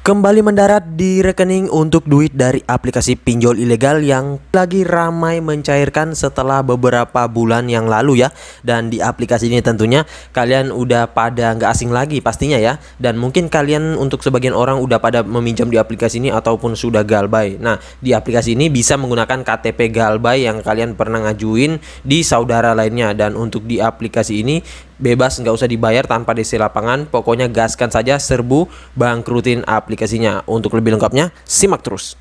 Kembali mendarat di rekening untuk duit dari aplikasi pinjol ilegal yang lagi ramai mencairkan setelah beberapa bulan yang lalu ya. Dan di aplikasi ini tentunya kalian udah pada nggak asing lagi pastinya ya. Dan mungkin kalian untuk sebagian orang udah pada meminjam di aplikasi ini ataupun sudah galbay. Nah, di aplikasi ini bisa menggunakan KTP galbay yang kalian pernah ngajuin di saudara lainnya. Dan untuk di aplikasi ini bebas, nggak usah dibayar tanpa DC lapangan. Pokoknya gaskan saja, serbu, bangkrutin aplikasinya. Untuk lebih lengkapnya simak terus.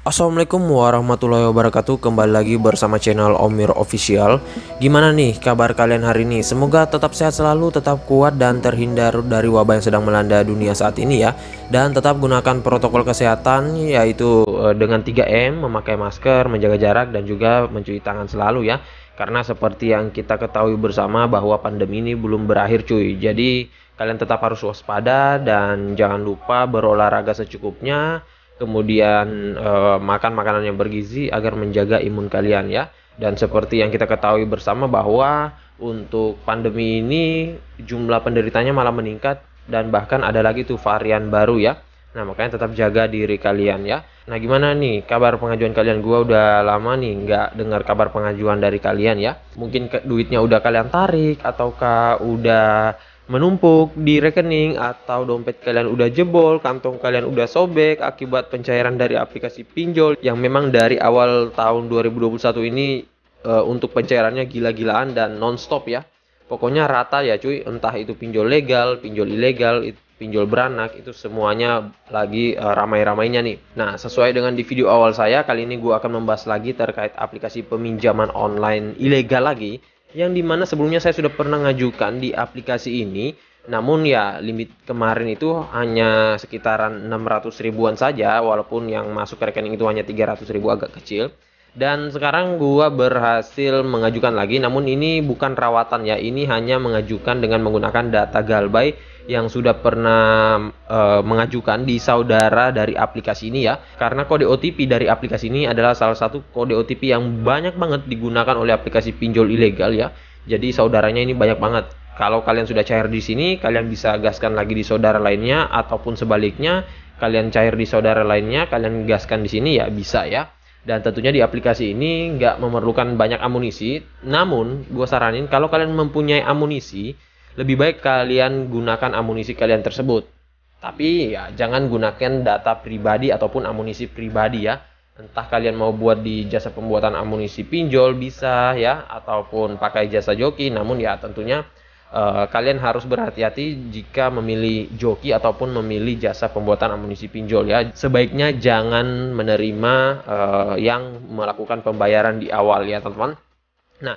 Assalamualaikum warahmatullahi wabarakatuh. Kembali lagi bersama channel Omir Official. Gimana nih kabar kalian hari ini? Semoga tetap sehat selalu, tetap kuat dan terhindar dari wabah yang sedang melanda dunia saat ini ya. Dan tetap gunakan protokol kesehatan, yaitu dengan 3M, memakai masker, menjaga jarak, dan juga mencuci tangan selalu ya. Karena seperti yang kita ketahui bersama bahwa pandemi ini belum berakhir cuy. Jadi kalian tetap harus waspada dan jangan lupa berolahraga secukupnya. Kemudian makan makanan yang bergizi agar menjaga imun kalian ya. Dan seperti yang kita ketahui bersama bahwa untuk pandemi ini jumlah penderitanya malah meningkat. Dan bahkan ada lagi tuh varian baru ya. Nah makanya tetap jaga diri kalian ya. Nah gimana nih kabar pengajuan kalian? Gua udah lama nih nggak dengar kabar pengajuan dari kalian ya. Mungkin duitnya udah kalian tarik, ataukah udah menumpuk di rekening, atau dompet kalian udah jebol, kantong kalian udah sobek akibat pencairan dari aplikasi pinjol yang memang dari awal tahun 2021 ini untuk pencairannya gila-gilaan dan nonstop ya. Pokoknya rata ya cuy, entah itu pinjol legal, pinjol ilegal, pinjol beranak, itu semuanya lagi ramai-ramainya nih. Nah, sesuai dengan di video awal saya, kali ini gue akan membahas lagi terkait aplikasi peminjaman online ilegal lagi, yang dimana sebelumnya saya sudah pernah ngajukan di aplikasi ini. Namun ya limit kemarin itu hanya sekitaran 600 ribuan saja, walaupun yang masuk ke rekening itu hanya 300 ribu, agak kecil. Dan sekarang gua berhasil mengajukan lagi, namun ini bukan rawatan ya, ini hanya mengajukan dengan menggunakan data galbay yang sudah pernah mengajukan di saudara dari aplikasi ini ya. Karena kode OTP dari aplikasi ini adalah salah satu kode OTP yang banyak banget digunakan oleh aplikasi pinjol ilegal ya. Jadi saudaranya ini banyak banget. Kalau kalian sudah cair di sini, kalian bisa gaskan lagi di saudara lainnya, ataupun sebaliknya, kalian cair di saudara lainnya, kalian gaskan di sini ya, bisa ya. Dan tentunya di aplikasi ini nggak memerlukan banyak amunisi. Namun gue saranin kalau kalian mempunyai amunisi, lebih baik kalian gunakan amunisi kalian tersebut. Tapi ya jangan gunakan data pribadi ataupun amunisi pribadi ya. Entah kalian mau buat di jasa pembuatan amunisi pinjol bisa ya, ataupun pakai jasa joki. Namun ya tentunya kalian harus berhati-hati jika memilih joki ataupun memilih jasa pembuatan amunisi pinjol ya. Sebaiknya jangan menerima yang melakukan pembayaran di awal ya teman-teman. Nah,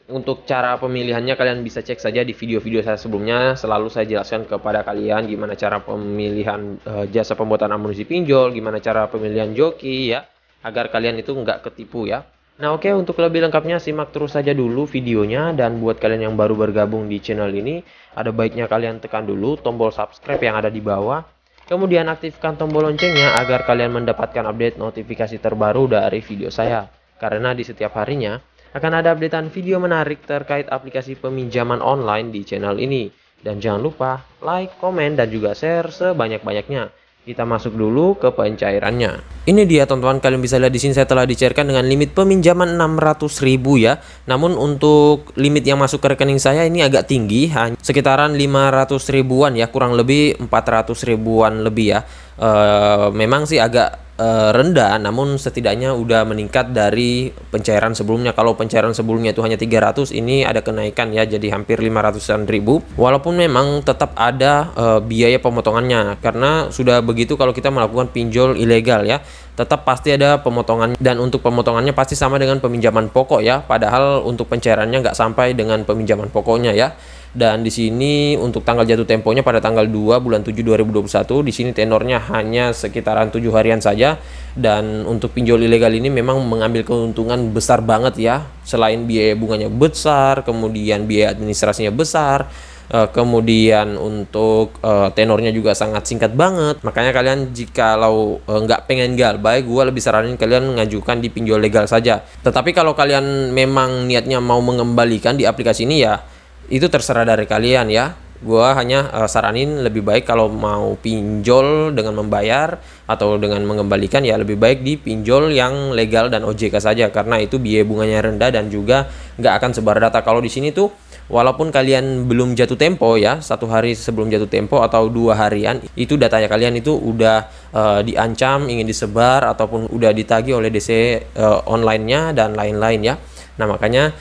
untuk cara pemilihannya kalian bisa cek saja di video-video saya sebelumnya. Selalu saya jelaskan kepada kalian gimana cara pemilihan jasa pembuatan amunisi pinjol, gimana cara pemilihan joki ya, agar kalian itu nggak ketipu ya. Nah oke, untuk lebih lengkapnya simak terus saja dulu videonya. Dan buat kalian yang baru bergabung di channel ini, ada baiknya kalian tekan dulu tombol subscribe yang ada di bawah. Kemudian aktifkan tombol loncengnya agar kalian mendapatkan update notifikasi terbaru dari video saya. Karena di setiap harinya akan ada updatean video menarik terkait aplikasi peminjaman online di channel ini. Dan jangan lupa like, komen, dan juga share sebanyak-banyaknya. Kita masuk dulu ke pencairannya. Ini dia teman-teman, kalian bisa lihat di sini saya telah dicairkan dengan limit peminjaman 600 ribu ya. Namun untuk limit yang masuk ke rekening saya ini agak tinggi, hanya sekitaran 500 ribuan ya, kurang lebih 400 ribuan lebih ya. Memang sih agak rendah, namun setidaknya udah meningkat dari pencairan sebelumnya. Kalau pencairan sebelumnya itu hanya 300, ini ada kenaikan ya, jadi hampir 500-an ribu. Walaupun memang tetap ada biaya pemotongannya, karena sudah begitu kalau kita melakukan pinjol ilegal ya, tetap pasti ada pemotongan. Dan untuk pemotongannya pasti sama dengan peminjaman pokok ya, padahal untuk pencairannya nggak sampai dengan peminjaman pokoknya ya. Dan di sini untuk tanggal jatuh temponya pada tanggal 2 bulan 7 2021. Di sini tenornya hanya sekitaran 7 harian saja. Dan untuk pinjol ilegal ini memang mengambil keuntungan besar banget ya. Selain biaya bunganya besar, kemudian biaya administrasinya besar, kemudian untuk tenornya juga sangat singkat banget. Makanya kalian jikalau nggak pengen galbay, gue lebih saranin kalian mengajukan di pinjol legal saja. Tetapi kalau kalian memang niatnya mau mengembalikan di aplikasi ini ya, itu terserah dari kalian ya. Gua hanya saranin lebih baik kalau mau pinjol dengan membayar atau dengan mengembalikan ya lebih baik di pinjol yang legal dan OJK saja, karena itu biaya bunganya rendah dan juga nggak akan sebar data. Kalau di sini tuh walaupun kalian belum jatuh tempo ya, 1 hari sebelum jatuh tempo atau 2 harian, itu datanya kalian itu udah diancam ingin disebar ataupun udah ditagih oleh DC online-nya dan lain-lain ya. Nah makanya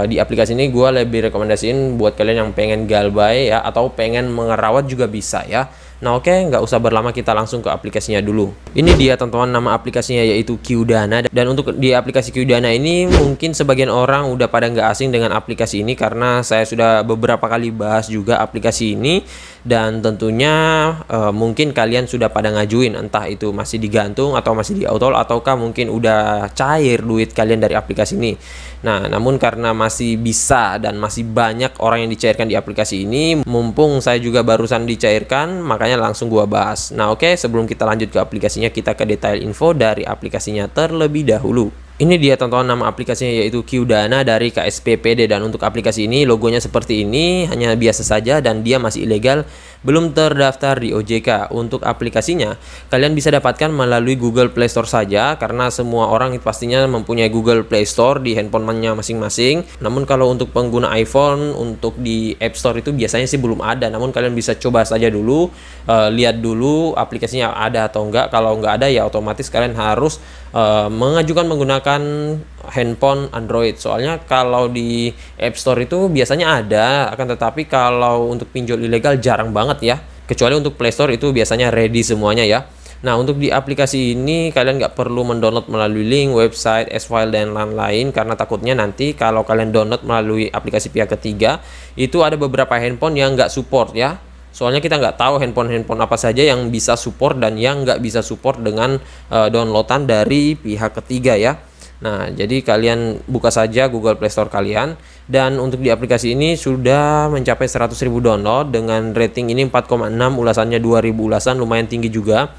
di aplikasi ini gue lebih rekomendasiin buat kalian yang pengen galbay ya, atau pengen mengerawat juga bisa ya. Nah oke, nggak usah berlama, kita langsung ke aplikasinya dulu. Ini dia teman-teman, nama aplikasinya yaitu Qdana. Dan untuk di aplikasi Qdana ini mungkin sebagian orang udah pada nggak asing dengan aplikasi ini, karena saya sudah beberapa kali bahas juga aplikasi ini. Dan tentunya mungkin kalian sudah pada ngajuin, entah itu masih digantung atau masih di auto, ataukah mungkin udah cair duit kalian dari aplikasi ini. Nah namun karena masih bisa dan masih banyak orang yang dicairkan di aplikasi ini, mumpung saya juga barusan dicairkan, makanya langsung gua bahas. Nah oke, sebelum kita lanjut ke aplikasinya, kita ke detail info dari aplikasinya terlebih dahulu. Ini dia teman-teman, nama aplikasinya yaitu Qdana dari KSPPD. Dan untuk aplikasi ini logonya seperti ini, hanya biasa saja dan dia masih ilegal, belum terdaftar di OJK. Untuk aplikasinya kalian bisa dapatkan melalui Google Play Store saja, karena semua orang pastinya mempunyai Google Play Store di handphonenya masing-masing. Namun kalau untuk pengguna iPhone, untuk di App Store itu biasanya sih belum ada. Namun kalian bisa coba saja dulu, lihat dulu aplikasinya ada atau enggak. Kalau enggak ada ya otomatis kalian harus mengajukan menggunakan handphone Android. Soalnya kalau di App Store itu biasanya ada, akan tetapi kalau untuk pinjol ilegal jarang banget ya, kecuali untuk Play Store itu biasanya ready semuanya ya. Nah untuk di aplikasi ini kalian nggak perlu mendownload melalui link, website, S-file dan lain-lain, karena takutnya nanti kalau kalian download melalui aplikasi pihak ketiga itu ada beberapa handphone yang nggak support ya. Soalnya kita nggak tahu handphone apa saja yang bisa support dan yang nggak bisa support dengan downloadan dari pihak ketiga ya. Nah jadi kalian buka saja Google Play Store kalian, dan untuk di aplikasi ini sudah mencapai 100.000 download dengan rating ini 4,6, ulasannya 2.000 ulasan, lumayan tinggi juga.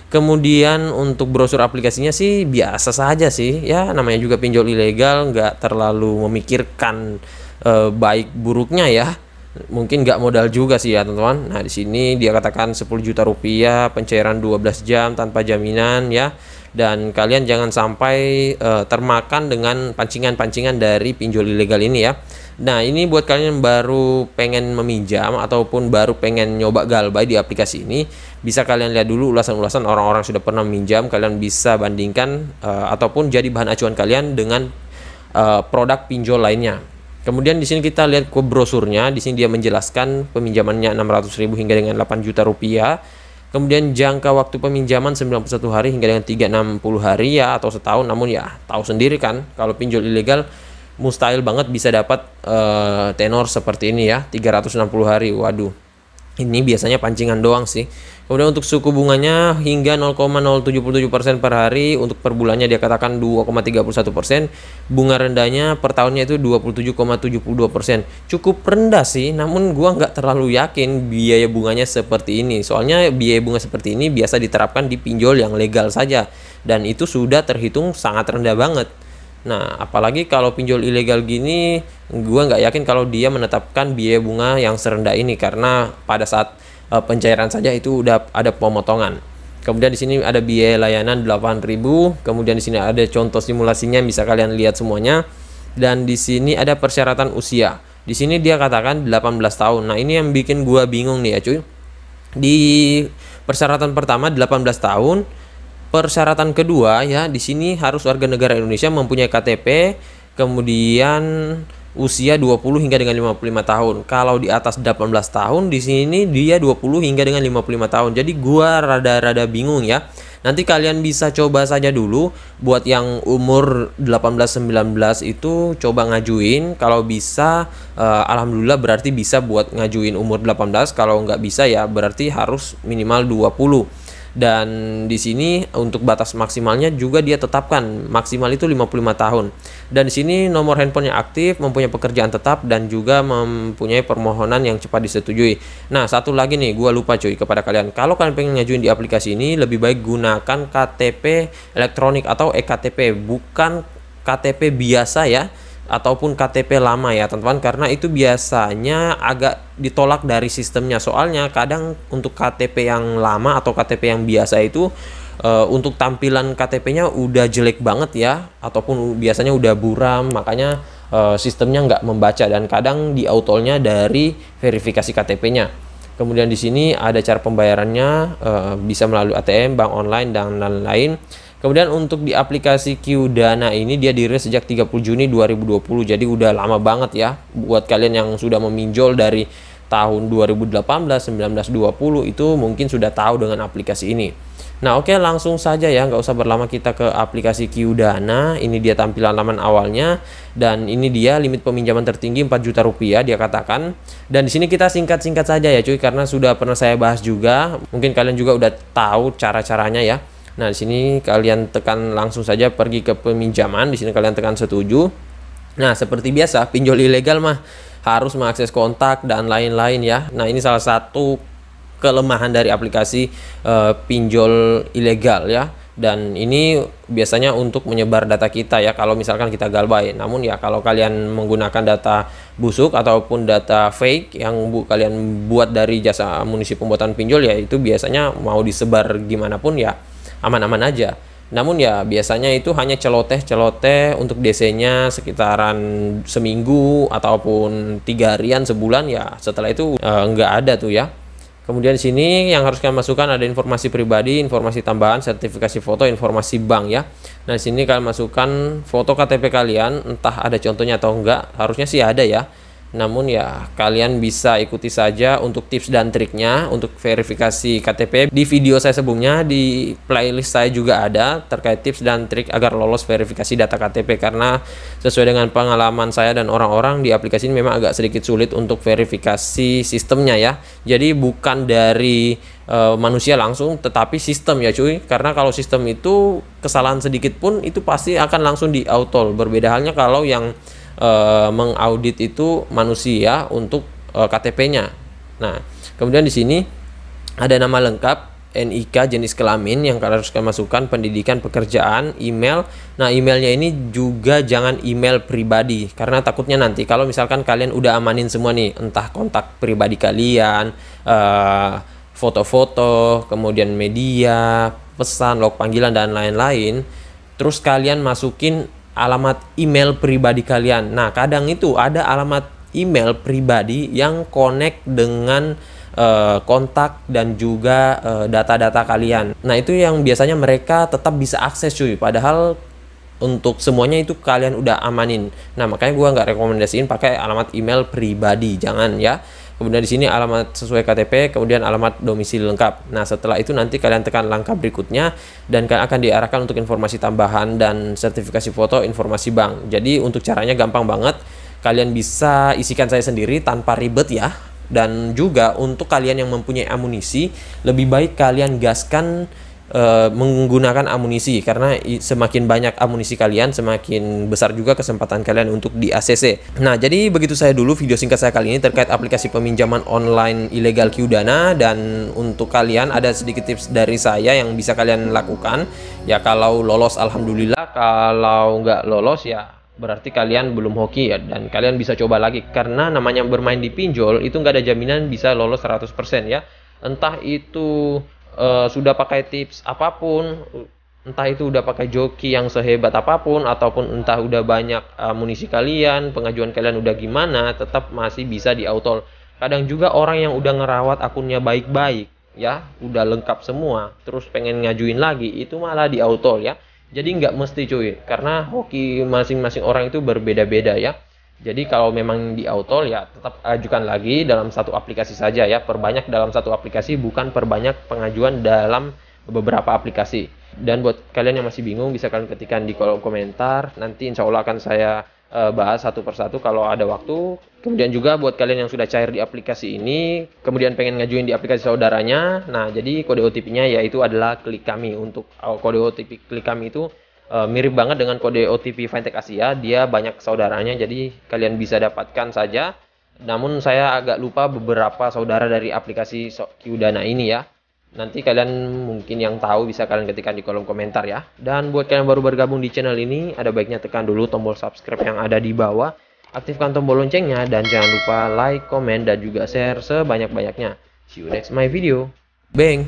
Kemudian untuk brosur aplikasinya sih biasa saja sih ya, namanya juga pinjol ilegal, nggak terlalu memikirkan baik buruknya ya. Mungkin nggak modal juga sih ya teman-teman. Nah di sini dia katakan 10 juta rupiah, pencairan 12 jam tanpa jaminan ya. Dan kalian jangan sampai termakan dengan pancingan-pancingan dari pinjol ilegal ini ya. Nah ini buat kalian yang baru pengen meminjam ataupun baru pengen nyoba galbay di aplikasi ini, bisa kalian lihat dulu ulasan-ulasan orang-orang sudah pernah meminjam. Kalian bisa bandingkan ataupun jadi bahan acuan kalian dengan produk pinjol lainnya. Kemudian di sini kita lihat ke brosurnya. Di sini dia menjelaskan peminjamannya 600.000 hingga dengan 8 juta rupiah. Kemudian jangka waktu peminjaman 91 hari hingga dengan 360 hari ya, atau setahun. Namun ya tahu sendiri kan kalau pinjol ilegal mustahil banget bisa dapat tenor seperti ini ya, 360 hari. Waduh. Ini biasanya pancingan doang sih. Kemudian untuk suku bunganya hingga 0,077% per hari, untuk per bulannya dia katakan 2,31%. Bunga rendahnya per tahunnya itu 27,72%. Cukup rendah sih, namun gua nggak terlalu yakin biaya bunganya seperti ini. Soalnya biaya bunga seperti ini biasa diterapkan di pinjol yang legal saja, dan itu sudah terhitung sangat rendah banget. Nah, apalagi kalau pinjol ilegal gini, gua nggak yakin kalau dia menetapkan biaya bunga yang serendah ini, karena pada saat pencairan saja itu udah ada pemotongan. Kemudian di sini ada biaya layanan 8.000. Kemudian di sini ada contoh simulasinya, bisa kalian lihat semuanya. Dan di sini ada persyaratan usia. Di sini dia katakan 18 tahun. Nah, ini yang bikin gua bingung nih ya, cuy. Di persyaratan pertama 18 tahun. Persyaratan kedua ya, di sini harus warga negara Indonesia, mempunyai KTP, kemudian usia 20 hingga dengan 55 tahun. Kalau di atas 18 tahun di sini dia 20 hingga dengan 55 tahun. Jadi gua rada-rada bingung ya. Nanti kalian bisa coba saja dulu buat yang umur 18-19 itu coba ngajuin. Kalau bisa alhamdulillah berarti bisa buat ngajuin umur 18. Kalau nggak bisa ya berarti harus minimal 20. Dan di sini untuk batas maksimalnya juga dia tetapkan maksimal itu 55 tahun. Dan di sini nomor handphonenya aktif, mempunyai pekerjaan tetap, dan juga mempunyai permohonan yang cepat disetujui. Nah, satu lagi nih, gua lupa cuy kepada kalian. Kalau kalian pengen ngajuin di aplikasi ini, lebih baik gunakan KTP elektronik atau eKTP, bukan KTP biasa ya. ataupun KTP lama ya teman-teman, karena itu biasanya agak ditolak dari sistemnya. Soalnya kadang untuk KTP yang lama atau KTP yang biasa itu untuk tampilan KTP-nya udah jelek banget ya, ataupun biasanya udah buram, makanya sistemnya nggak membaca dan kadang di autolnya dari verifikasi KTP-nya. Kemudian di sini ada cara pembayarannya, bisa melalui ATM, bank online, dan lain-lain. Kemudian untuk di aplikasi QDana ini dia dirilis sejak 30 Juni 2020, jadi udah lama banget ya. Buat kalian yang sudah meminjol dari tahun 2018, 19, 20 itu mungkin sudah tahu dengan aplikasi ini. Nah oke, langsung saja ya, nggak usah berlama, kita ke aplikasi QDana. Ini dia tampilan laman awalnya, dan ini dia limit peminjaman tertinggi 4 juta rupiah dia katakan. Dan di sini kita singkat-singkat saja ya cuy, karena sudah pernah saya bahas juga. Mungkin kalian juga udah tahu cara-caranya ya. Nah di sini kalian tekan langsung saja pergi ke peminjaman. Di sini kalian tekan setuju. Nah seperti biasa pinjol ilegal mah harus mengakses kontak dan lain-lain ya. Nah ini salah satu kelemahan dari aplikasi pinjol ilegal ya, dan ini biasanya untuk menyebar data kita ya kalau misalkan kita galbay. Namun ya kalau kalian menggunakan data busuk ataupun data fake yang kalian buat dari jasa amunisi pembuatan pinjol, ya itu biasanya mau disebar gimana pun ya aman-aman aja. Namun ya biasanya itu hanya celoteh untuk DC-nya sekitaran seminggu ataupun 3 harian, sebulan, ya setelah itu nggak ada tuh ya. Kemudian di sini yang harus kalian masukkan ada informasi pribadi, informasi tambahan, sertifikasi foto, informasi bank ya. Nah di sini kalian masukkan foto KTP kalian, entah ada contohnya atau enggak, harusnya sih ada ya. Namun ya kalian bisa ikuti saja untuk tips dan triknya untuk verifikasi KTP. Di video saya sebelumnya, di playlist saya juga ada terkait tips dan trik agar lolos verifikasi data KTP, karena sesuai dengan pengalaman saya dan orang-orang di aplikasi ini memang agak sedikit sulit untuk verifikasi sistemnya ya. Jadi bukan dari manusia langsung, tetapi sistem ya cuy. Karena kalau sistem itu kesalahan sedikit pun itu pasti akan langsung di auto. Berbeda halnya kalau yang mengaudit itu manusia untuk KTP-nya. Nah, kemudian di sini ada nama lengkap, NIK, jenis kelamin yang kalian harus masukkan, pendidikan, pekerjaan, email. Nah, emailnya ini juga jangan email pribadi, karena takutnya nanti kalau misalkan kalian udah amanin semua nih, entah kontak pribadi kalian, foto-foto, kemudian media, pesan, log panggilan, dan lain-lain, terus kalian masukin alamat email pribadi kalian. Nah kadang itu ada alamat email pribadi yang connect dengan kontak dan juga data-data kalian. Nah itu yang biasanya mereka tetap bisa akses cuy, padahal untuk semuanya itu kalian udah amanin. Nah makanya gua nggak rekomendasiin pakai alamat email pribadi, jangan ya. Kemudian di sini alamat sesuai KTP, kemudian alamat domisili lengkap. Nah, setelah itu nanti kalian tekan langkah berikutnya dan kalian akan diarahkan untuk informasi tambahan dan sertifikasi foto, informasi bank. Jadi untuk caranya gampang banget. Kalian bisa isikan saya sendiri tanpa ribet ya. Dan juga untuk kalian yang mempunyai amunisi, lebih baik kalian gaskan menggunakan amunisi, karena semakin banyak amunisi kalian semakin besar juga kesempatan kalian untuk di ACC. Nah jadi begitu saya dulu video singkat saya kali ini terkait aplikasi peminjaman online ilegal QDana, dan untuk kalian ada sedikit tips dari saya yang bisa kalian lakukan ya. Kalau lolos alhamdulillah, kalau nggak lolos ya berarti kalian belum hoki ya, dan kalian bisa coba lagi, karena namanya bermain di pinjol itu nggak ada jaminan bisa lolos 100% ya. Entah itu sudah pakai tips apapun, entah itu udah pakai joki yang sehebat apapun, ataupun entah udah banyak amunisi kalian, pengajuan kalian udah gimana, tetap masih bisa di auto. Kadang juga orang yang udah ngerawat akunnya baik-baik ya, udah lengkap semua, terus pengen ngajuin lagi, itu malah di auto ya. Jadi nggak mesti cuy, karena hoki masing-masing orang itu berbeda-beda ya. Jadi kalau memang di auto ya tetap ajukan lagi dalam satu aplikasi saja ya. Perbanyak dalam satu aplikasi, bukan perbanyak pengajuan dalam beberapa aplikasi. Dan buat kalian yang masih bingung bisa kalian ketikkan di kolom komentar. Nanti insya Allah akan saya bahas satu persatu kalau ada waktu. Kemudian juga buat kalian yang sudah cair di aplikasi ini, kemudian pengen ngajuin di aplikasi saudaranya. Nah jadi kode OTP-nya yaitu adalah klik kami. Untuk kode OTP klik kami itu mirip banget dengan kode OTP Fintech Asia, dia banyak saudaranya, jadi kalian bisa dapatkan saja. Namun saya agak lupa beberapa saudara dari aplikasi QDana ini ya. Nanti kalian mungkin yang tahu bisa kalian ketikkan di kolom komentar ya. Dan buat kalian baru bergabung di channel ini, ada baiknya tekan dulu tombol subscribe yang ada di bawah. Aktifkan tombol loncengnya dan jangan lupa like, komen, dan juga share sebanyak-banyaknya. See you next my video. Bang!